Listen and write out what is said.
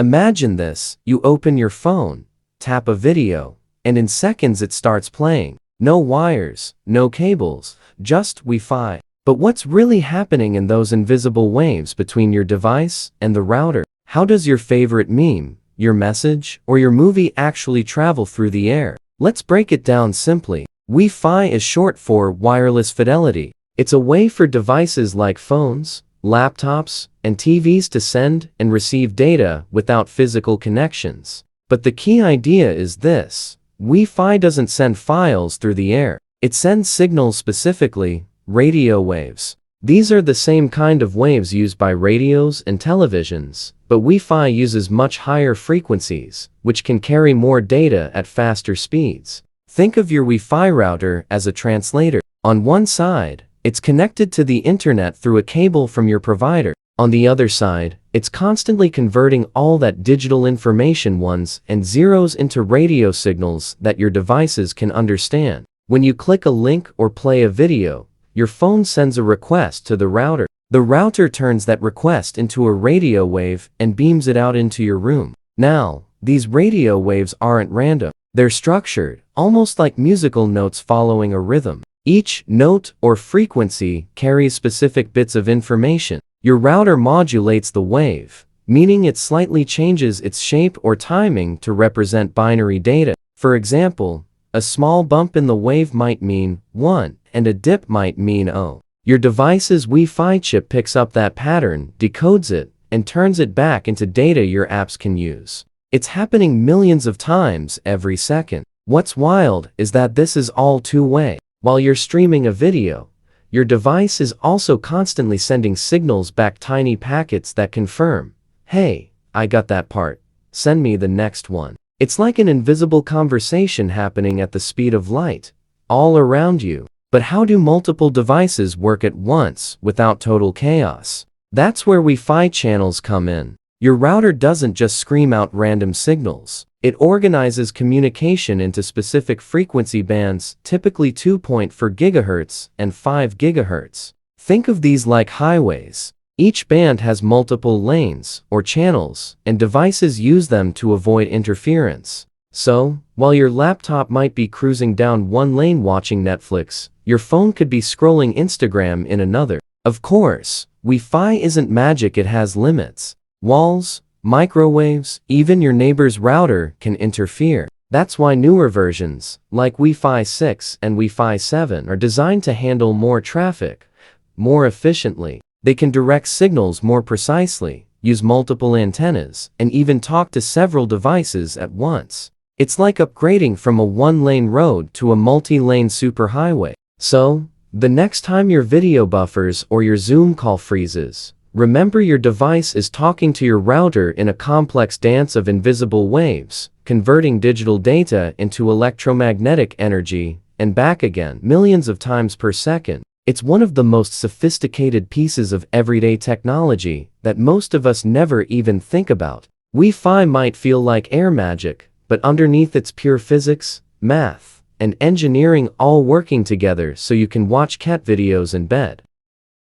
Imagine this: you open your phone, tap a video, and in seconds it starts playing. No wires, no cables, just Wi-Fi. But what's really happening in those invisible waves between your device and the router? How does your favorite meme, your message, or your movie actually travel through the air? Let's break it down simply. Wi-Fi is short for wireless fidelity. It's a way for devices like phones, laptops, and TVs to send and receive data without physical connections. But the key idea is this: Wi-Fi doesn't send files through the air. It sends signals, specifically radio waves. These are the same kind of waves used by radios and televisions, but Wi-Fi uses much higher frequencies, which can carry more data at faster speeds. Think of your Wi-Fi router as a translator. On one side, it's connected to the internet through a cable from your provider. On the other side, it's constantly converting all that digital information, ones and zeros, into radio signals that your devices can understand. When you click a link or play a video, your phone sends a request to the router. The router turns that request into a radio wave and beams it out into your room. Now, these radio waves aren't random. They're structured, almost like musical notes following a rhythm. Each note or frequency carries specific bits of information. Your router modulates the wave, meaning it slightly changes its shape or timing to represent binary data. For example, a small bump in the wave might mean 1, and a dip might mean 0. Your device's Wi-Fi chip picks up that pattern, decodes it, and turns it back into data your apps can use. It's happening millions of times every second. What's wild is that this is all two-way. While you're streaming a video, your device is also constantly sending signals back, tiny packets that confirm, "Hey, I got that part. Send me the next one." It's like an invisible conversation happening at the speed of light, all around you. But how do multiple devices work at once without total chaos? That's where Wi-Fi channels come in. Your router doesn't just scream out random signals. It organizes communication into specific frequency bands, typically 2.4 GHz and 5 GHz. Think of these like highways. Each band has multiple lanes or channels, and devices use them to avoid interference. So, while your laptop might be cruising down one lane watching Netflix, your phone could be scrolling Instagram in another. Of course, Wi-Fi isn't magic, it has limits. Walls, microwaves, even your neighbor's router can interfere. That's why newer versions, like Wi-Fi 6 and Wi-Fi 7, are designed to handle more traffic more efficiently. They can direct signals more precisely, use multiple antennas, and even talk to several devices at once. It's like upgrading from a one-lane road to a multi-lane superhighway. So, the next time your video buffers or your Zoom call freezes, remember your device is talking to your router in a complex dance of invisible waves, converting digital data into electromagnetic energy and back again millions of times per second. It's one of the most sophisticated pieces of everyday technology that most of us never even think about. Wi-Fi might feel like air magic, but underneath it's pure physics, math, and engineering all working together so you can watch cat videos in bed.